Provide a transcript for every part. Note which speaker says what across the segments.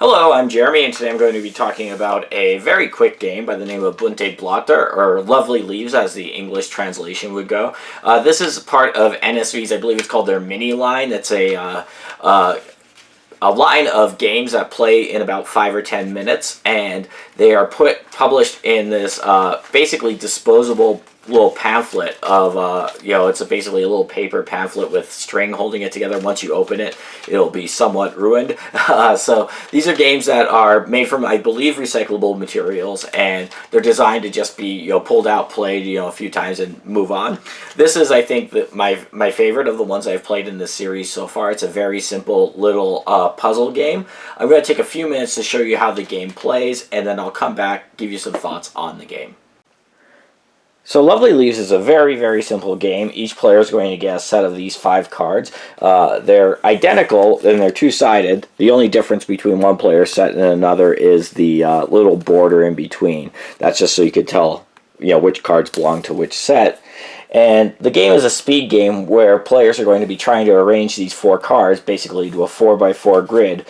Speaker 1: Hello, I'm Jeremy, and today I'm going to be talking about a very quick game by the name of Bunte Blätter, or Lovely Leaves as the English translation would go. This is part of NSV's, I believe it's called their mini line. It's a line of games that play in about 5 or 10 minutes, and they are published in this basically disposable little pamphlet of it's basically a little paper pamphlet with string holding it together. Once you open it, it'll be somewhat ruined. So these are games that are made from, I believe, recyclable materials, and they're designed to just be pulled out, played a few times, and move on. This is, I think, my favorite of the ones I've played in this series so far. It's a very simple little puzzle game. I'm going to take a few minutes to show you how the game plays, and then I'll come back, give you some thoughts on the game. So Lovely Leaves is a very, very simple game. Each player is going to get a set of these 5 cards. They're identical and they're two-sided. The only difference between one player's set and another is the little border in between. That's just so you could tell which cards belong to which set. And the game is a speed game where players are going to be trying to arrange these 4 cards basically to a 4x4 grid,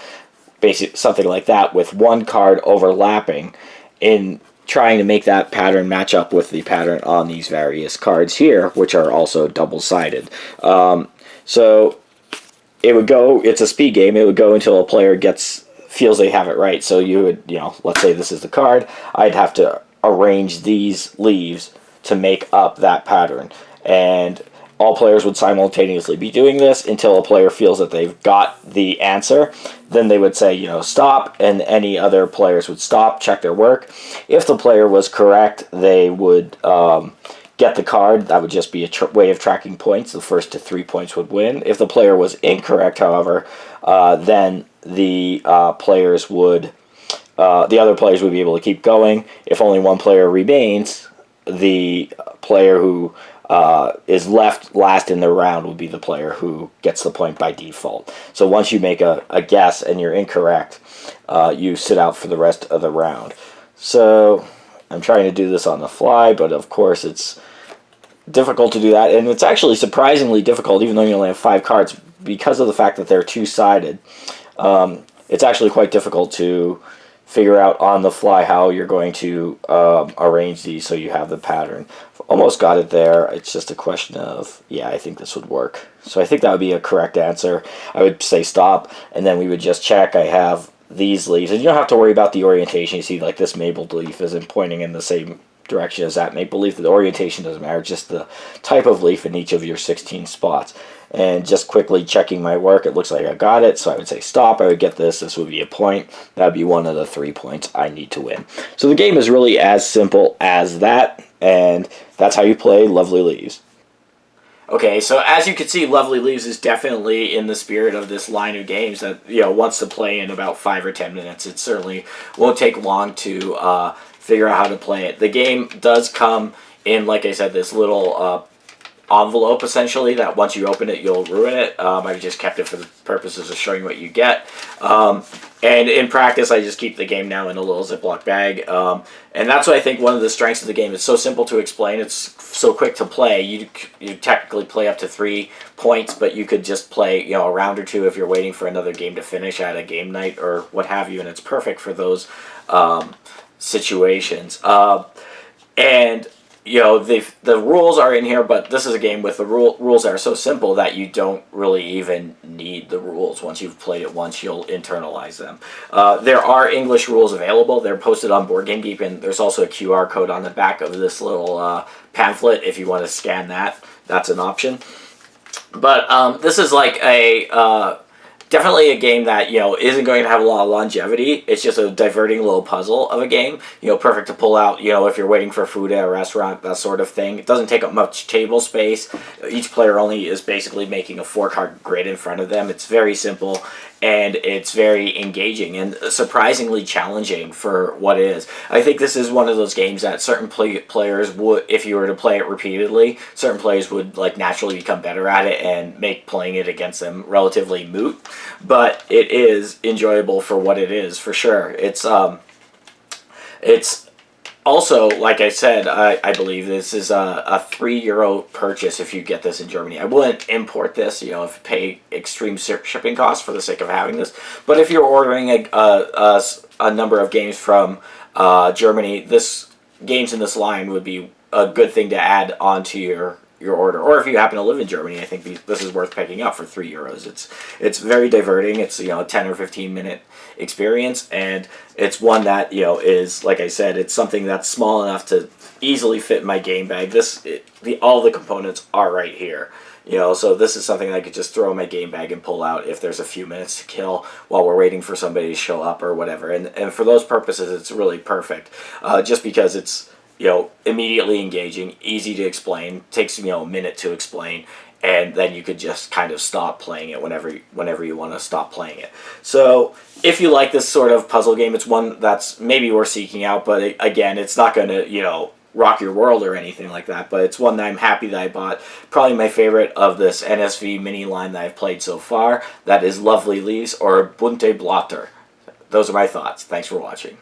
Speaker 1: something like that, with one card overlapping in trying to make that pattern match up with the pattern on these various cards here, which are also double-sided. So it would go, it's a speed game, it would go until a player feels they have it right. So you would, let's say this is the card, I'd have to arrange these leaves to make up that pattern. And all players would simultaneously be doing this until a player feels that they've got the answer. Then they would say, stop, and any other players would stop, check their work. If the player was correct, they would get the card. That would just be a way of tracking points. The first to 3 points would win. If the player was incorrect, however, then the other players would be able to keep going. If only one player remains, the player who is left last in the round would be the player who gets the point by default. So once you make a guess and you're incorrect, you sit out for the rest of the round. So I'm trying to do this on the fly, but of course it's difficult to do that, and it's actually surprisingly difficult even though you only have 5 cards because of the fact that they're two-sided. It's actually quite difficult to figure out on the fly how you're going to arrange these so you have the pattern. Almost got it there. It's just a question of, yeah, I think this would work. So I think that would be a correct answer. I would say stop, and then we would just check. I have these leaves, and you don't have to worry about the orientation. You see, like this maple leaf isn't pointing in the same direction as that maple leaf. The orientation doesn't matter, just the type of leaf in each of your 16 spots. And just quickly checking my work, it looks like I got it, so I would say stop. I would get this. This would be a point. That would be one of the 3 points I need to win. So the game is really as simple as that, and that's how you play Lovely Leaves. Okay, so as you can see, Lovely Leaves is definitely in the spirit of this line of games that wants to play in about 5 or 10 minutes. It certainly won't take long to figure out how to play it. The game does come in, like I said, this little envelope, essentially, that once you open it, you'll ruin it. I just kept it for the purposes of showing what you get. And in practice, I just keep the game now in a little Ziploc bag. And that's what I think one of the strengths of the game. It's so simple to explain. It's so quick to play. You technically play up to 3 points, but you could just play a round or 2 if you're waiting for another game to finish at a game night or what have you. And it's perfect for those situations. And the rules are in here, but this is a game with the rules that are so simple that you don't really even need the rules. Once you've played it once, you'll internalize them. There are English rules available. They're posted on Board Game Geek, and there's also a QR code on the back of this little pamphlet if you want to scan that. That's an option. But this is like definitely a game that, isn't going to have a lot of longevity. It's just a diverting little puzzle of a game. Perfect to pull out, if you're waiting for food at a restaurant, that sort of thing. It doesn't take up much table space. Each player only is basically making a 4-card grid in front of them. It's very simple, and it's very engaging and surprisingly challenging for what it is. I think this is one of those games that certain players would, if you were to play it repeatedly, certain players would naturally become better at it and make playing it against them relatively moot. But it is enjoyable for what it is, for sure. It's Also, like I said, I believe this is a €3 purchase if you get this in Germany. I wouldn't import this, if you pay extreme shipping costs for the sake of having this. But if you're ordering a number of games from Germany, this games in this line would be a good thing to add onto your order. Or if you happen to live in Germany, I think this is worth picking up for €3. It's very diverting. It's a 10 or 15 minute experience, and it's one that is, like I said, it's something that's small enough to easily fit in my game bag. All the components are right here. So this is something I could just throw in my game bag and pull out if there's a few minutes to kill while we're waiting for somebody to show up or whatever. And for those purposes, it's really perfect, just because it's immediately engaging, easy to explain, takes a minute to explain, and then you could just kind of stop playing it whenever you want to stop playing it. So if you like this sort of puzzle game, it's one that's maybe worth seeking out, but again, it's not going to rock your world or anything like that, but it's one that I'm happy that I bought. Probably my favorite of this NSV mini line that I've played so far. That is Lovely Leaves or Bunte Blätter. Those are my thoughts. Thanks for watching.